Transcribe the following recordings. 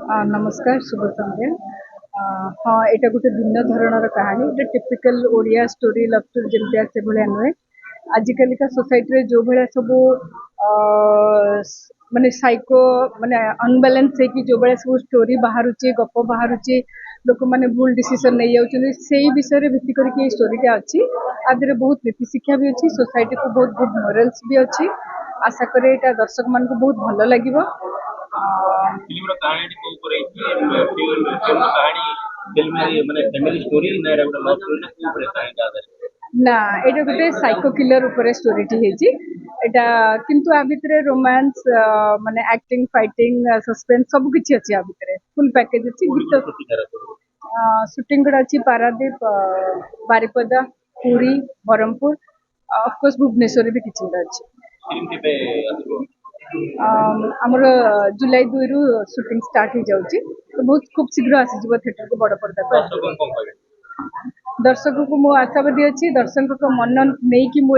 नमस्कार शुभ संध्या। हाँ यहाँ गोटे भिन्न धरणर कहानी गोटे typical Odia story love story जमी से भाया नुहे। आजिकलिका सोसाइटी जो भाया सब माने साइको माने अनबालान्स है कि जो भाया सब स्टोरी बाहर गप बाहर लोक मैंने भूल डिसीजन नहीं जाऊँ से विषय में भित्ति करके स्टोरीटा अच्छी आदि बहुत नीति शिक्षा भी अच्छी सोसाइटी को बहुत गुड मोराल्स भी अच्छी। आशा करे यहाँ दर्शक मान को बहुत भल लगे। फिल्म कहानी को ऊपर फिल्म कहानी फिल्म माने फैमिली स्टोरी ना एटा लव स्टोरी ना को ऊपर कहानी आधार ना एटा गोटे साइको किलर ऊपर स्टोरीटी हेजी। एटा किंतु आ भितरे रोमांस माने एक्टिंग फाइटिंग सस्पेंस सब किछि अछि। आ भितरे फुल पैकेज अछि। गीत शूटिंग गुडा अछि पारादीप बारिपदा पुरी बरहमपुर ऑफ कोर्स भुवनेश्वर भी किछि गुडा अछि। फिल्म केबे आसबो आमर जुलाई 2 रु शूटिंग स्टार्ट हो जाउची तो बहुत खूब शीघ्र आसी जीव थिएटर को बड़ पर्दा पर। दर्शक को मो आशावादी अच्छी दर्शक को मन नहीं कि मु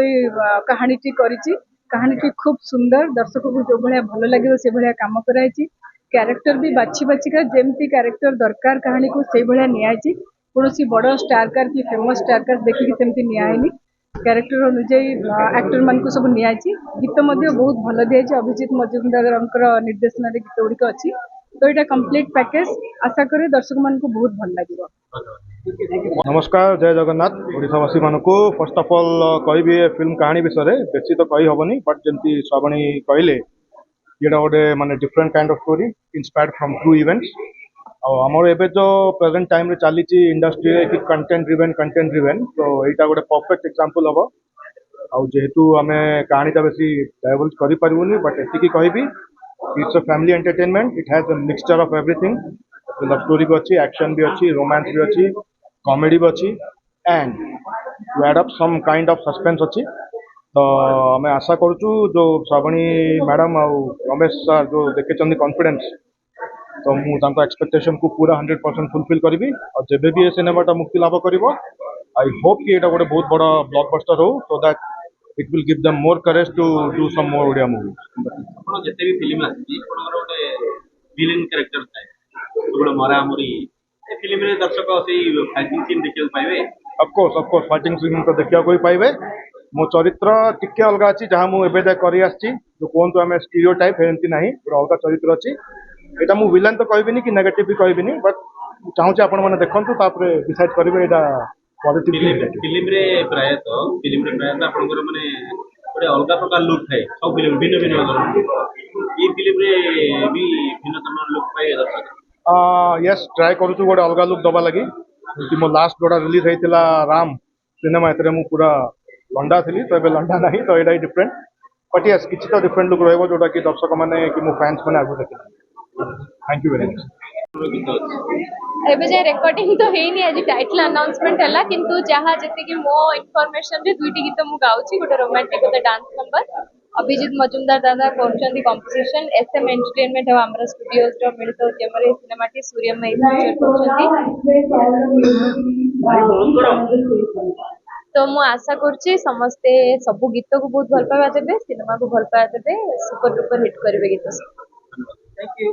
कहानी टी करिची कहानी टी खूब सुंदर दर्शक को जो भाया भल लगे से भाया काम कराई कैरेक्टर भी बाछी बाछिका जेमती कैरेक्टर दरकार कहानी को से भाया नियाची कौन बड़ स्टारकार कि फेमस स्टारकार देखिकी सेमती नियानी कैरेक्टर अनुजाई एक्टर मान को सब नियाची। गीत बहुत भल दिखाई अभिजीत मजुमदार निर्देशन गीत गुड़िक अच्छी तो यहाँ कंप्लीट पैकेज आशा करे दर्शक मान को बहुत भल लगे। नमस्कार जय जगन्नाथ ओडावासी मान को फर्स्ट ऑफ ऑल कहि फिल्म कहानी विषय बेसी तो कही हेनी बट जमी श्रावणी कहले ये गोटे माने different kind of story inspired from true events आमर एबे जो प्रेजेंट टाइम रे चली इंडस्ट्री कि कंटेंट ड्रिवेन तो यहाँ गोटे परफेक्ट एग्जांपल हम आउ जेहेतु आम कहानीटा बेसी डाइवर्ज कर पारूनी बट एति कहि it's a family entertainment it has a mixture of everything love story भी अच्छी एक्शन भी अच्छी रोमांस भी अच्छी कॉमेडी भी अच्छी and to add up some kind of suspense अच्छी। तो आम आशा करूँ जो श्रावणी मैडम आ रमेश सर जो देखे कॉन्फिडेंस तो मुझे एक्सपेक्टेशन को पूरा 100% फुलफिल करी और जब भी ये सिनेमाटा मुक्ति लाभ कर आई होप कि ये गोटे बहुत बड़ा ब्लॉकबस्टर हो so that it will give them more courage to do some more Odia movie. आपण जते भी फिल्म आसी आपण गोटे विलेन कैरेक्टर थाए गोटे मरा मरी ए फिल्म रे दर्शक सेही फाइटिंग सीन देखियो पाइबे। ऑफ कोर्स फाइटिंग सीन तो देखिया कोई पाइबे मो चरित्र टिके अलग अच्छी जहाँ मुझे जाए कर जो कहतु आम स्टीरियोटाइप एमती ना गोटे अलग चरित्र अच्छी यहाँ मुझे विलेन तो कहबिनी कि नेगेटिव भी कहबिनी बट चाहूँगी आपण मैंने देखु डिसाइड करेंगे यहाँ पॉजिटिव फिल्म रे प्रायतः आपनकर माने गोटे अलग प्रकार लुक थाए सब फिल्म भिन्न भिन्न ये फिल्म रे भी भिन्न तरह लुक पाए दर्शक यस ट्राए करूँ गोटे अलग लुक दबा लगी मो लास्ट जोड़ा रिलीज होता राम सिनेमा ए पूरा लंडा थी तो ये लंडा ना तो यहाँ डिफरेंट बट यस किसी तो डिफरेंट लुक रहा जोटा कि दर्शक मैंने कि मो फैंस मैंने आगे देखे। Thank you very much. एबे जे रिकॉर्डिंग तो हेनी आज टाइटल अनाउंसमेंट हला किंतु जहाँ जते कि मो इन्फॉर्मेशन रे दुईटी गीत मु गाउची गोटे रोमांटिक गोटे डांस नंबर अभिजीत मजुमदार दादा करछंती कंपोजिशन एसएम एंटरटेनमेंट और हमरा स्टूडियोज रो मिलित जेमरे सिनेमाटी सूर्यमय पिक्चर करछंती तो मु आशा करछि समस्ते सब गीत को बहुत भल पावा देबे सिनेमा को भल पावा देबे सुपर डुपर हिट करबे गीत। Thank you.